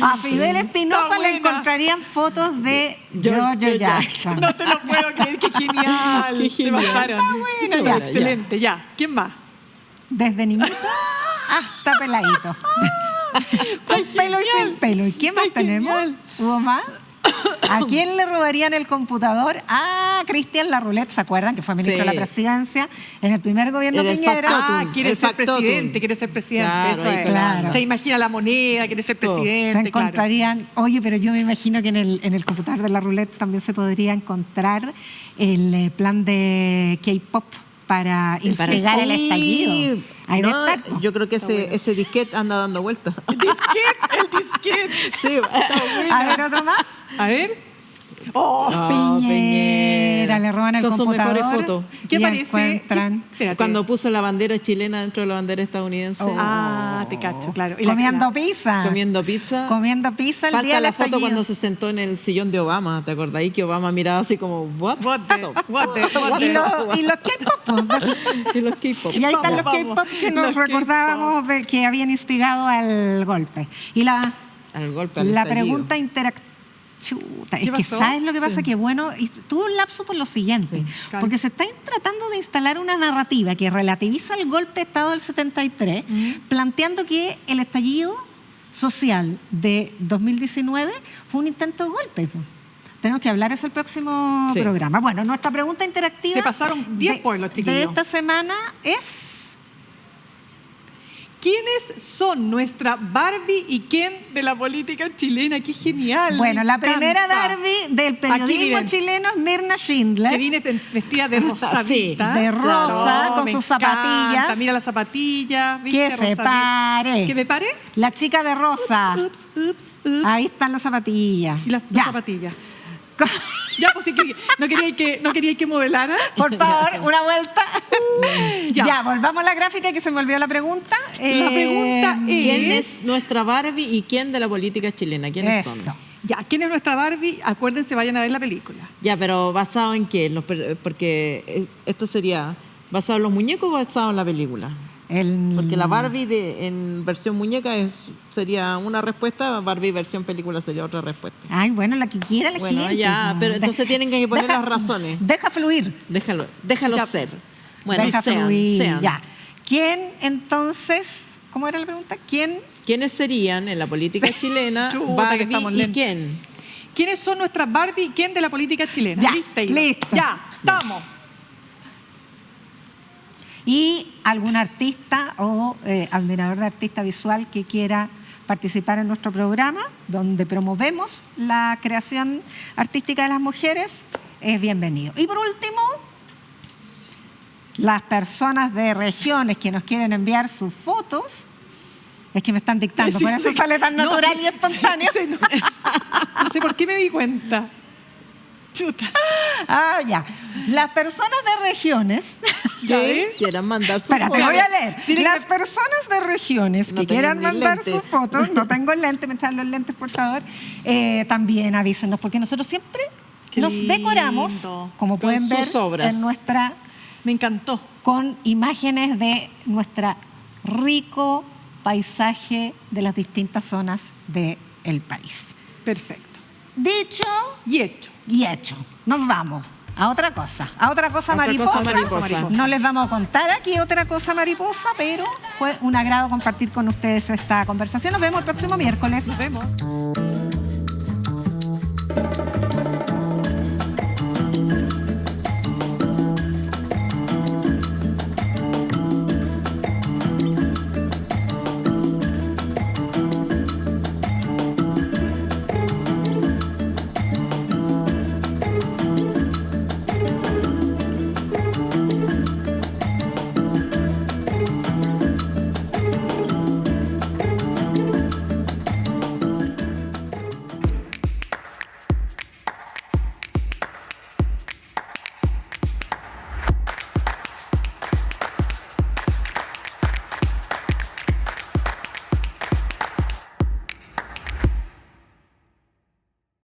A Fidel Espinosa le encontrarían fotos de Giorgio Jackson. No te lo puedo creer, qué genial. Qué genial. Se pasaron. Está bueno. Ya, excelente, ya. ¿Quién más? Desde niñito hasta peladito. Con pelo y sin pelo. ¿Y quién más tenemos? ¿Hubo más? ¿A quién le robarían el computador? Cristian Larroulet, ¿se acuerdan? Que fue ministro de la Presidencia en el primer gobierno de Piñera. Quiere ser presidente. Claro, eso es. Claro. Se imagina la moneda, quiere ser presidente. Se encontrarían, oye, pero yo me imagino que en el computador de Larroulet también se podría encontrar el plan de K-pop para instigar el estallido. Ahí No, debe estar. yo creo que ese disquete anda dando vueltas. El disquete. Sí, está bueno. A ver, otro más. A ver. Piñera, le roban el Con sus computador. mejores fotos. ¿Qué y parece? encuentran Cuando puso la bandera chilena dentro de la bandera estadounidense. Te cacho, claro. comiendo pizza. Comiendo pizza. Comiendo pizza el Falta día del la foto estallido. cuando se sentó en el sillón de Obama. ¿Te acordáis que Obama miraba así como, what? Y los K-pop. Y los K-pop. Y ahí están los Vamos. K-pop que nos Los recordábamos de que habían instigado al golpe. Y Al golpe, al la estallido. pregunta interactiva. Chuta, es que pasó? ¿sabes lo que pasa? Que bueno, y tuvo un lapso por lo siguiente, claro. porque se está tratando de instalar una narrativa que relativiza el golpe de Estado del 73, planteando que el estallido social de 2019 fue un intento de golpe. Tenemos que hablar eso el próximo programa. Bueno, nuestra pregunta interactiva Se pasaron 10 pueblos, chiquillos. de esta semana es... ¿Quiénes son nuestra Barbie y quién de la política chilena? ¡Qué genial! Bueno, la me encanta. primera Barbie del Aquí periodismo miren, chileno es Mirna Schindler. que viene vestida de rosadita. de rosa, con me sus encanta. zapatillas. Mira las zapatillas. ¿viste? Que se Rosadita. pare. ¿Que me pare? La chica de rosa. Ups. Ahí están las zapatillas. Y las Ya. zapatillas. Ya, pues sí, no quería que modelara. Por favor, una vuelta. Ya. Ya, volvamos a la gráfica que se me olvidó la pregunta. La pregunta ¿Quién es nuestra Barbie y quién de la política chilena? ¿Quiénes Eso. son? Ya, ¿quién es nuestra Barbie? Acuérdense, vayan a ver la película. Ya, pero ¿basado en qué? Porque esto sería ¿basado en los muñecos o basado en la película? Porque la Barbie en versión muñeca sería una respuesta, Barbie versión película sería otra respuesta. Ay, bueno, la que quiera la Bueno, gente. ya, pero entonces tienen que poner Deja- las razones. Deja fluir. Déjalo Ya. ser. Bueno, Deja fluir, sean. ya. ¿Quién entonces, cómo era la pregunta? ¿Quiénes serían en la política chilena Chuta, que Barbie estamos y lentos. quién? ¿Quiénes son nuestras Barbie y quién de la política chilena? Ya, ¿Lista, Ilo? listo. Ya, estamos. Y algún artista o admirador de artista visual que quiera participar en nuestro programa, donde promovemos la creación artística de las mujeres, es bienvenido. Y por último, las personas de regiones que nos quieren enviar sus fotos, es que me están dictando, Sí, por eso sí. sale tan No, natural sí, y espontáneo. sí, no. No sé por qué me di cuenta. Chuta. Ah, ya. Las personas de regiones... Ya Que ves. quieran mandar su Espérate, foto. voy a leer. Tienen Las que- personas de regiones No que tengo quieran ni mandar lente. sus fotos, no tengo el lente, me traen los lentes, por favor, también avísenos, porque nosotros siempre Qué nos decoramos, lindo. como Con pueden ver, sus obras. en nuestra, Me encantó. con imágenes de nuestro rico paisaje de las distintas zonas del país. Perfecto. Dicho Y hecho. y hecho, nos vamos. A otra cosa mariposa. mariposa. No les vamos a contar aquí otra cosa mariposa, pero fue un agrado compartir con ustedes esta conversación. Nos vemos el próximo miércoles. Nos vemos.